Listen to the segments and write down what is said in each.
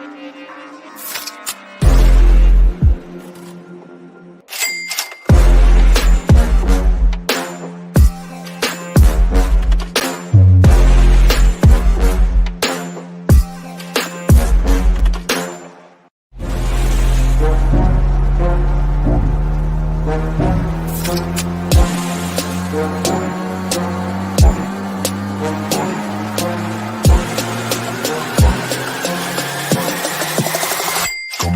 Come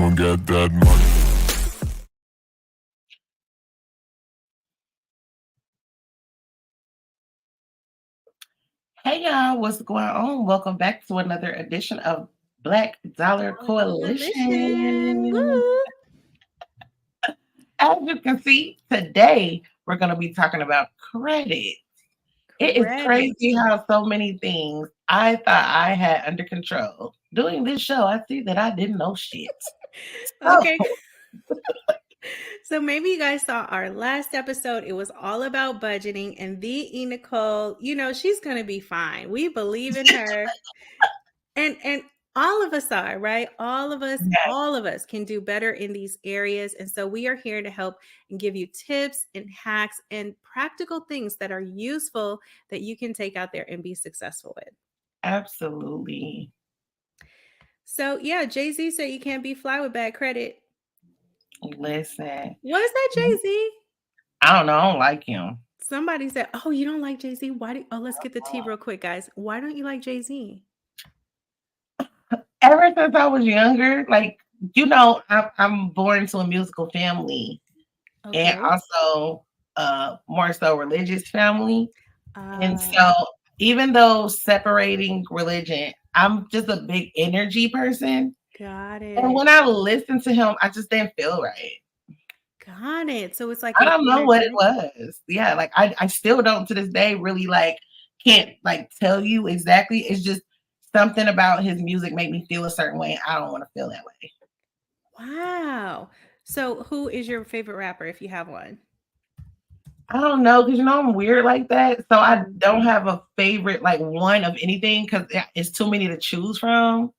on, get that money. Hey y'all, what's going on? Welcome back to another edition of Black Dollar Coalition. Woo. As you can see, today we're going to be talking about credit. It is crazy how so many things I thought I had under control. Doing this show, I see that I didn't know shit. Okay. So maybe you guys saw our last episode. It was all about budgeting, and TheeEnicole, she's going to be fine. We believe in her. and all of us are, right? All of us can do better in these areas. And so we are here to help and give you tips and hacks and practical things that are useful that you can take out there and be successful with. Absolutely. So yeah, Jay-Z said you can't be fly with bad credit. Listen. What is that, Jay-Z? I don't know. I don't like him. Somebody said, oh, you don't like Jay-Z? Let's get the tea real quick, guys. Why don't you like Jay-Z? Ever since I was younger, I'm born to a musical family. Okay. And also more so religious family. And so even though separating religion, I'm just a big energy person. Got it. And when I listened to him, I just didn't feel right. Got it. So it's like I don't know what it was. Yeah, like I still don't to this day really can't tell you exactly. It's just something about his music made me feel a certain way. I don't want to feel that way. Wow. So who is your favorite rapper if you have one? I don't know, because I'm weird like that. So I don't have a favorite one of anything because it's too many to choose from.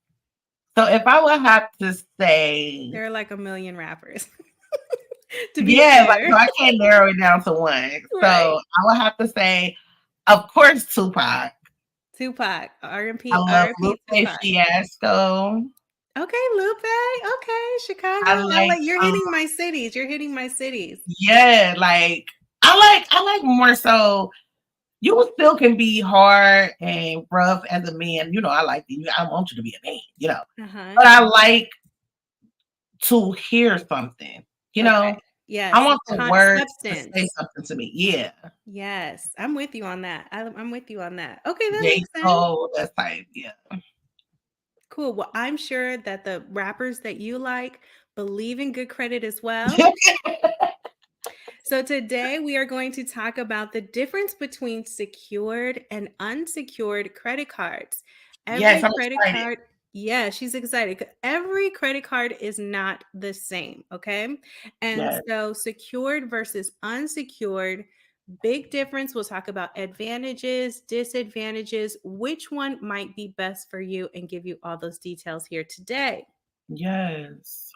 So if I would have to say, there are like a million rappers. So I can't narrow it down to one. Right. So I would have to say, of course, Tupac, R.I.P. I love Lupe Fiasco. Okay, Lupe. Okay, Chicago. You're hitting my cities. Yeah, I like more so. You still can be hard and rough as a man. I like you. I want you to be a man. But I like to hear something. Okay. Yes. I want the words to say something to me. Yeah. Yes, I'm with you on that. I'm with you on that. Okay, that makes sense. Oh, that's yeah. Cool. Well, I'm sure that the rappers that you like believe in good credit as well. So today we are going to talk about the difference between secured and unsecured credit cards. Yes, I'm excited. Yeah, she's excited. Every credit card is not the same, okay? And so secured versus unsecured, big difference. We'll talk about advantages, disadvantages, which one might be best for you, and give you all those details here today. Yes.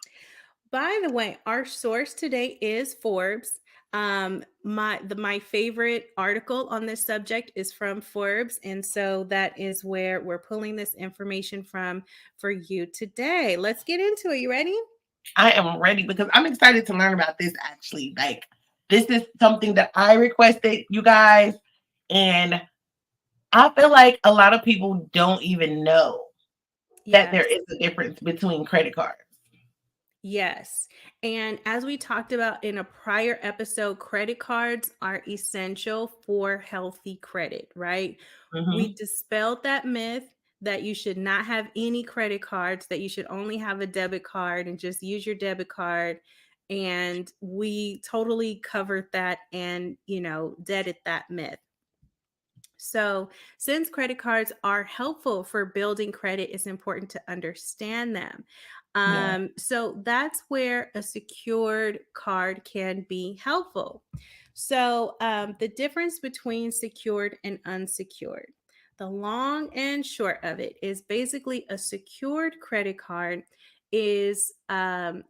By the way, our source today is Forbes. My favorite article on this subject is from Forbes, and so that is where we're pulling this information from for you today. Let's get into it. You ready? I am ready because I'm excited to learn about this. Actually, this is something that I requested, you guys, and I feel like a lot of people don't even know that there is a difference between credit cards. Yes. And as we talked about in a prior episode, credit cards are essential for healthy credit, right? Mm-hmm. We dispelled that myth that you should not have any credit cards, that you should only have a debit card and just use your debit card. And we totally covered that and, deaded that myth. So since credit cards are helpful for building credit, it's important to understand them. So that's where a secured card can be helpful. So the difference between secured and unsecured. The long and short of it is basically a secured credit card is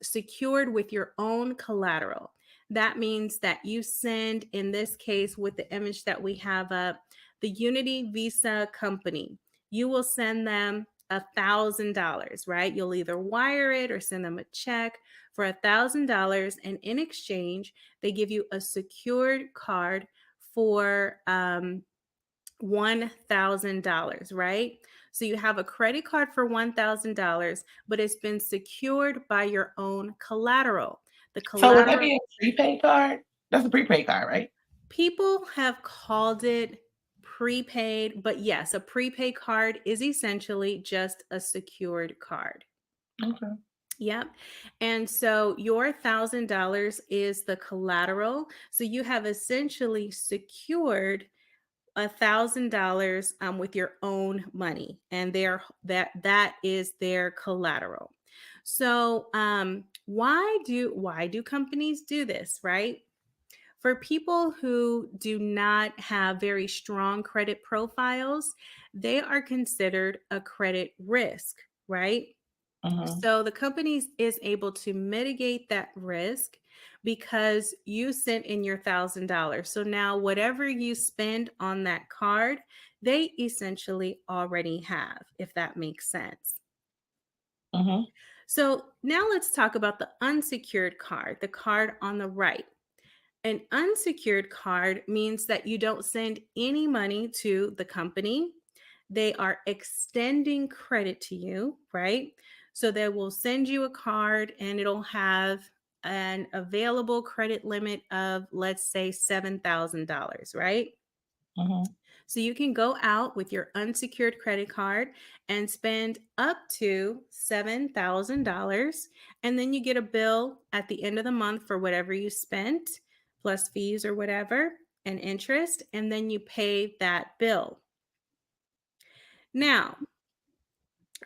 secured with your own collateral. That means that you send, in this case, with the image that we have up, the Unity Visa company. You will send them $1,000, right? You'll either wire it or send them a check for $1,000, and in exchange, they give you a secured card for $1,000, right? So you have a credit card for $1,000, but it's been secured by your own collateral. The So would that collateral, be a prepaid card? That's a prepaid card, right? people have called it prepaid, but yes, a prepaid card is essentially just a secured card. Okay. Yep. And so your $1,000 is the collateral. So you have essentially secured $1,000 with your own money, and that is their collateral. So why do companies do this, right? For people who do not have very strong credit profiles, they are considered a credit risk, right? So the company is able to mitigate that risk because you sent in your $1,000. So now whatever you spend on that card, they essentially already have, if that makes sense. So now let's talk about the unsecured card, the card on the right. An unsecured card means that you don't send any money to the company. They are extending credit to you, right? So they will send you a card and it'll have an available credit limit of, let's say, $7,000, right? So you can go out with your unsecured credit card and spend up to $7,000. And then you get a bill at the end of the month for whatever you spent, plus fees or whatever, and interest. And then you pay that bill. Now,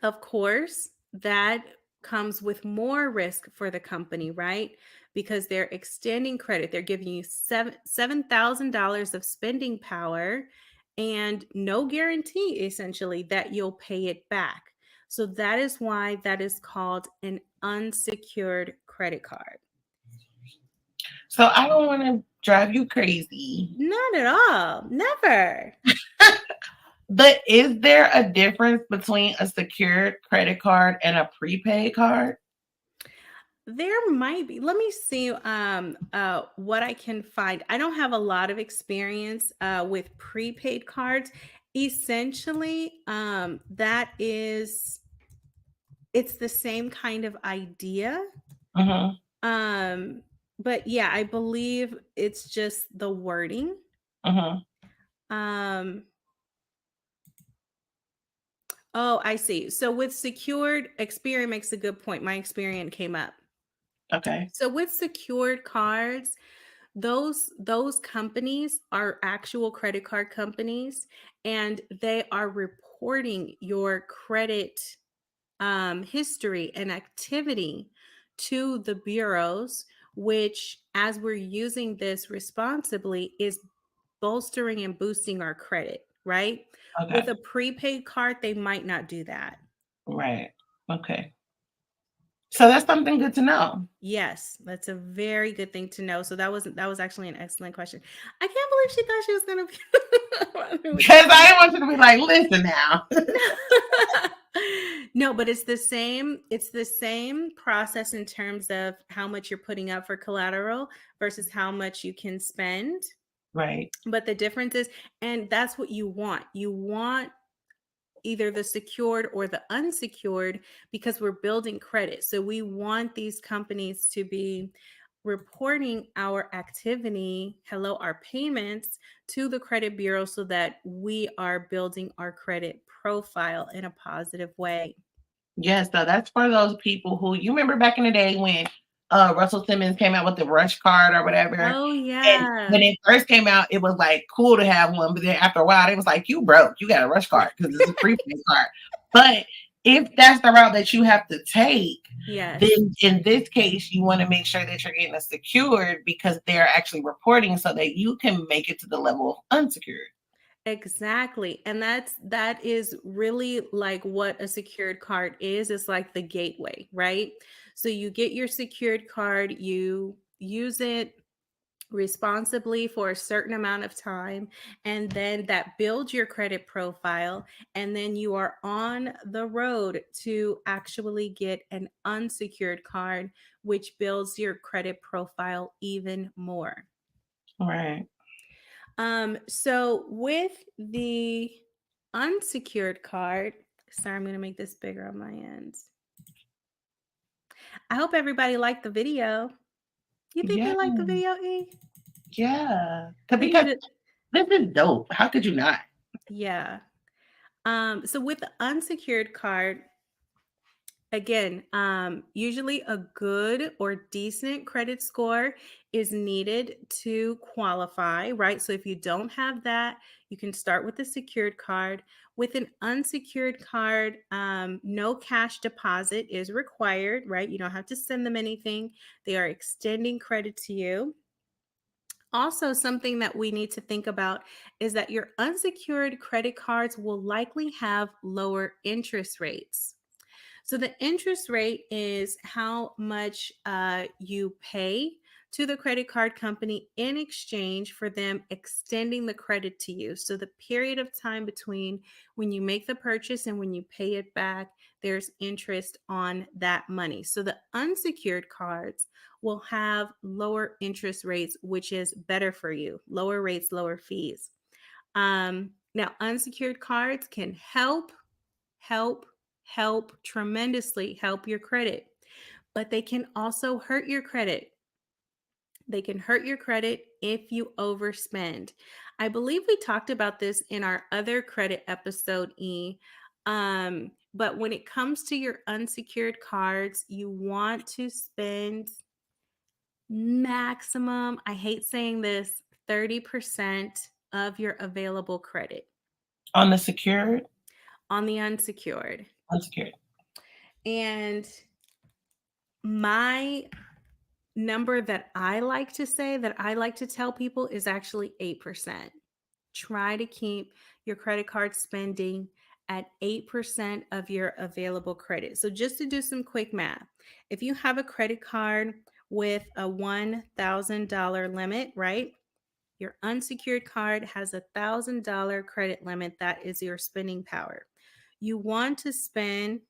of course, that comes with more risk for the company, right? Because they're extending credit. They're giving you $7,000 of spending power and no guarantee, essentially, that you'll pay it back. So that is why that is called an unsecured credit card. So I don't want to drive you crazy. Not at all. Never. But is there a difference between a secured credit card and a prepaid card? There might be. Let me see what I can find. I don't have a lot of experience with prepaid cards. Essentially, it's the same kind of idea. But yeah, I believe it's just the wording. Oh, I see. So with secured, Experian makes a good point. My Experian came up. Okay. So with secured cards, those companies are actual credit card companies, and they are reporting your credit history and activity to the bureaus, which, as we're using this responsibly, is bolstering and boosting our credit, right? Okay. With a prepaid card, they might not do that. Right. Okay. So that's something good to know. Yes, that's a very good thing to know. So that was actually an excellent question. I can't believe she thought she was going to because I didn't want you to be like, listen now. No, but it's the same process in terms of how much you're putting up for collateral versus how much you can spend. Right. But the difference is, and that's what you want. You want either the secured or the unsecured because we're building credit. So we want these companies to be reporting our activity, our payments to the credit bureau so that we are building our credit profile in a positive way. Yes, so that's for those people who, you remember back in the day when Russell Simmons came out with the Rush card or whatever. Oh, yeah. And when it first came out, it was like cool to have one. But then after a while, it was like, you broke. You got a Rush card because it's a prepaid card. But if that's the route that you have to take, yes, then in this case, you want to make sure that you're getting a secured because they're actually reporting so that you can make it to the level of unsecured. Exactly. And that is really like what a secured card is. It's like the gateway, right? So you get your secured card, you use it responsibly for a certain amount of time, and then that builds your credit profile, and then you are on the road to actually get an unsecured card, which builds your credit profile even more. Right. So with the unsecured card, sorry, I'm going to make this bigger on my end. I hope everybody liked the video. You think Yeah. they liked the video, E? Yeah. They Because should. this is dope. How could you not? Yeah. So with the unsecured card, again, usually a good or decent credit score is needed to qualify, right? So if you don't have that, you can start with a secured card. With an unsecured card, no cash deposit is required, right? You don't have to send them anything. They are extending credit to you. Also, something that we need to think about is that your unsecured credit cards will likely have lower interest rates. So the interest rate is how much you pay to the credit card company in exchange for them extending the credit to you. So the period of time between when you make the purchase and when you pay it back, there's interest on that money. So the unsecured cards will have lower interest rates, which is better for you. Lower rates, lower fees. Now, unsecured cards can help, tremendously help your credit, but they can also hurt your credit. They can hurt your credit if you overspend. I believe we talked about this in our other credit episode, E. But when it comes to your unsecured cards, you want to spend maximum, I hate saying this, 30% of your available credit On the secured? on the unsecured. Unsecured. And my number that I like to say, that I like to tell people, is actually 8%. Try to keep your credit card spending at 8% of your available credit. So just to do some quick math, if you have a credit card with a $1,000 limit, right? Your unsecured card has a $1,000 credit limit. That is your spending power. You want to spend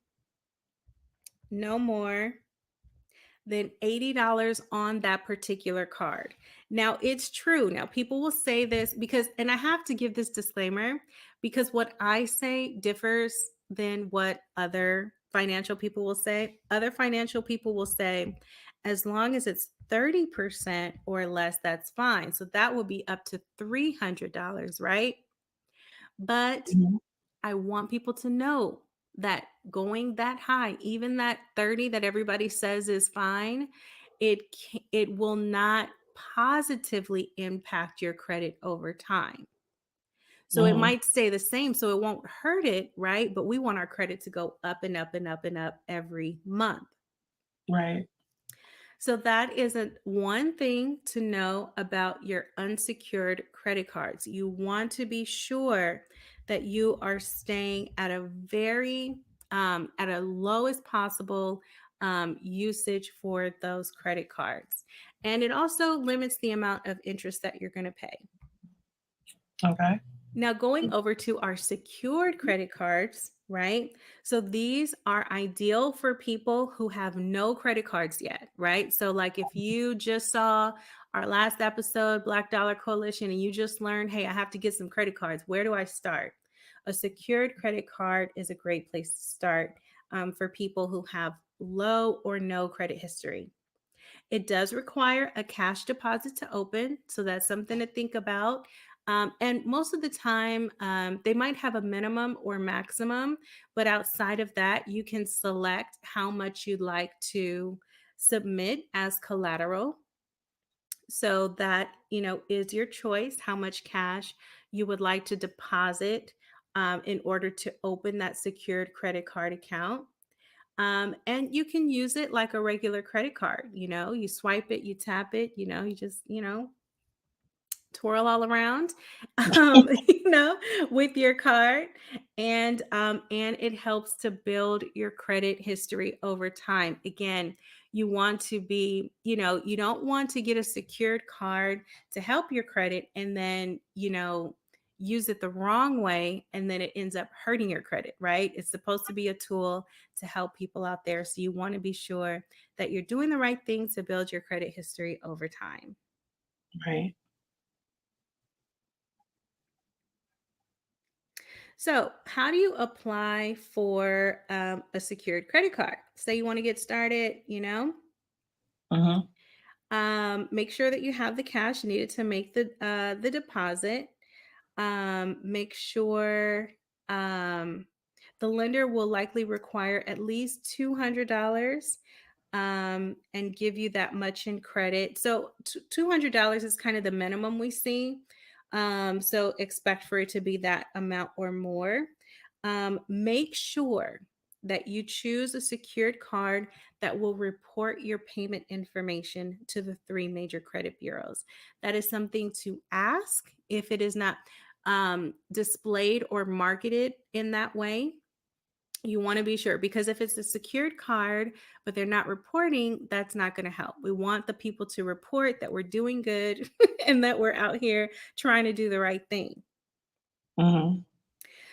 no more than $80 on that particular card. Now, it's true. Now, people will say this because, and I have to give this disclaimer, because what I say differs than what other financial people will say. Other financial people will say, as long as it's 30% or less, that's fine. So that would be up to $300, right? But Mhm. I want people to know that going that high, even that 30 that everybody says is fine, it will not positively impact your credit over time. So it Mhm. might stay the same, so it won't hurt it, right? But we want our credit to go up and up and up and up every month. Right. So that isn't one thing to know about your unsecured credit cards. You want to be sure that you are staying at a very at a lowest possible usage for those credit cards, and it also limits the amount of interest that you're going to pay. Okay. Now, going over to our secured credit cards, right? So these are ideal for people who have no credit cards yet, right? So, like if you just saw our last episode, Black Dollar Coalition, and you just learned, hey, I have to get some credit cards. Where do I start? A secured credit card is a great place to start for people who have low or no credit history. It does require a cash deposit to open, so that's something to think about. And most of the time, they might have a minimum or maximum, but outside of that, you can select how much you'd like to submit as collateral. So that, is your choice, how much cash you would like to deposit in order to open that secured credit card account. And you can use it like a regular credit card. You swipe it, you tap it, you just, twirl all around, with your card. And it helps to build your credit history over time. Again, you want to be, you don't want to get a secured card to help your credit and then, use it the wrong way and then it ends up hurting your credit, right? It's supposed to be a tool to help people out there. So you want to be sure that you're doing the right thing to build your credit history over time. Right. So, how do you apply for a secured credit card? Say you want to get started, make sure that you have the cash needed to make the deposit. Make sure the lender will likely require at least $200 and give you that much in credit. So $200 is kind of the minimum we see. So expect for it to be that amount or more. Make sure that you choose a secured card that will report your payment information to the 3 major credit bureaus. That is something to ask if it is not displayed or marketed in that way. You want to be sure, because if it's a secured card, but they're not reporting, that's not going to help. We want the people to report that we're doing good and that we're out here trying to do the right thing. Mm-hmm.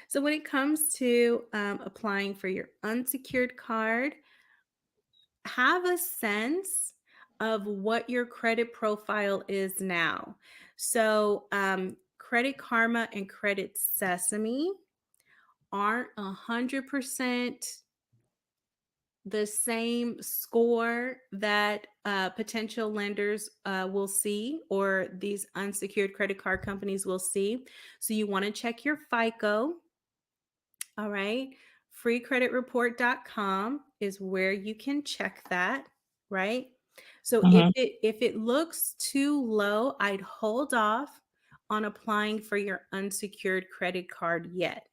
So when it comes to applying for your unsecured card, have a sense of what your credit profile is now. So Credit Karma and Credit Sesame aren't 100% the same score that potential lenders will see, or these unsecured credit card companies will see. So you want to check your FICO. All right. Freecreditreport.com is where you can check that, right? So if it looks too low, I'd hold off on applying for your unsecured credit card yet,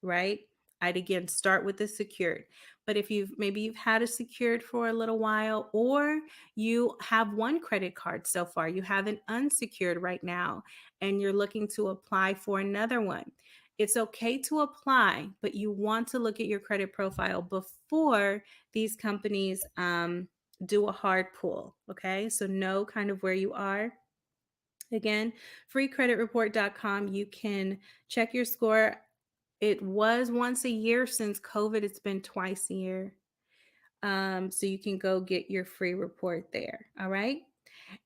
right? I'd again start with the secured. But if you've had a secured for a little while, or you have one credit card so far, you have an unsecured right now, and you're looking to apply for another one, it's okay to apply, but you want to look at your credit profile before these companies do a hard pull. Okay, so know kind of where you are. Again, freecreditreport.com. You can check your score. It was once a year. Since COVID, it's been twice a year. So you can go get your free report there. All right.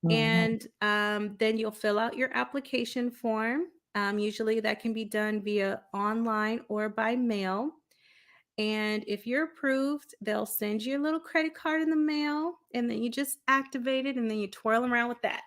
And then you'll fill out your application form. Usually that can be done via online or by mail. And if you're approved, they'll send you a little credit card in the mail, and then you just activate it, and then you twirl around with that.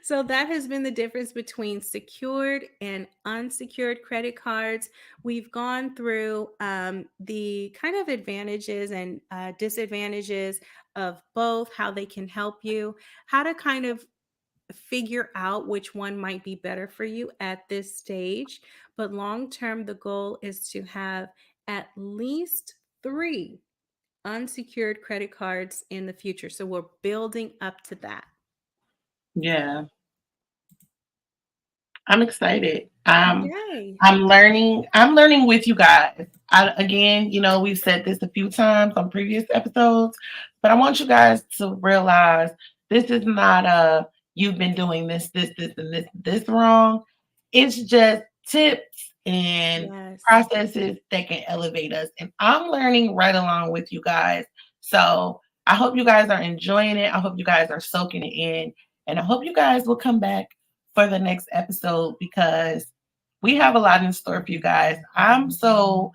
So that has been the difference between secured and unsecured credit cards. We've gone through the kind of advantages and disadvantages of both, how they can help you, how to kind of figure out which one might be better for you at this stage. But long term, the goal is to have at least 3 unsecured credit cards in the future. So we're building up to that. Yeah. I'm excited. I'm learning with you guys. Again, we've said this a few times on previous episodes, but I want you guys to realize this is not you've been doing this, and this wrong. It's just tips and processes that can elevate us. And I'm learning right along with you guys. So I hope you guys are enjoying it. I hope you guys are soaking it in. And I hope you guys will come back for the next episode, because we have a lot in store for you guys. I'm so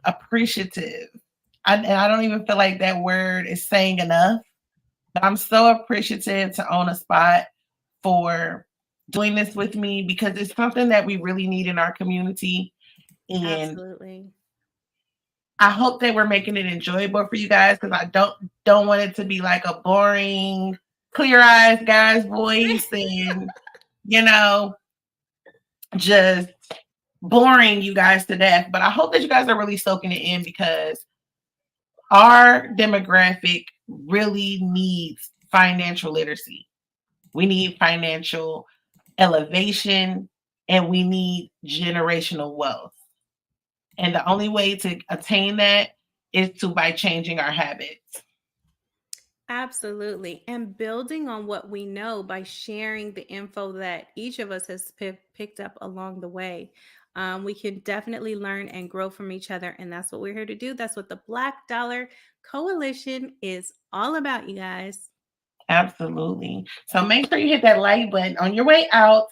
appreciative. I don't even feel like that word is saying enough, but I'm so appreciative to own a spot for doing this with me, because it's something that we really need in our community. And absolutely, I hope that we're making it enjoyable for you guys, because I don't want it to be like a boring, clear eyes guy's voice and just boring you guys to death. But I hope that you guys are really soaking it in, because our demographic really needs financial literacy. We need financial elevation, and we need generational wealth. And the only way to attain that is by changing our habits. Absolutely. And building on what we know by sharing the info that each of us has picked up along the way. We can definitely learn and grow from each other. And that's what we're here to do. That's what the Black Dollar Coalition is all about, you guys. Absolutely. So make sure you hit that like button on your way out.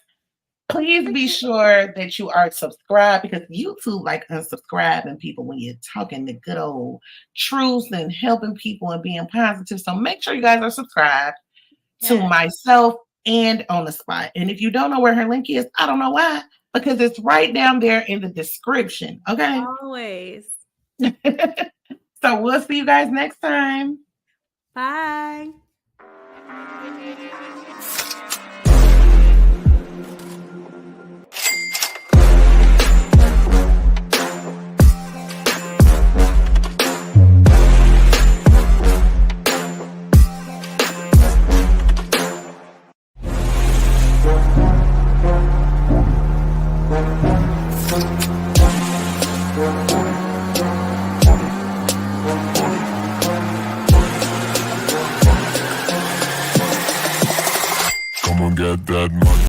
Please be sure that you are subscribed, because YouTube like unsubscribing people when you're talking the good old truth and helping people and being positive. So make sure you guys are subscribed to myself and On the Spot. And if you don't know where her link is, I don't know why, because it's right down there in the description. Okay. Always. So we'll see you guys next time. Bye. Yeah.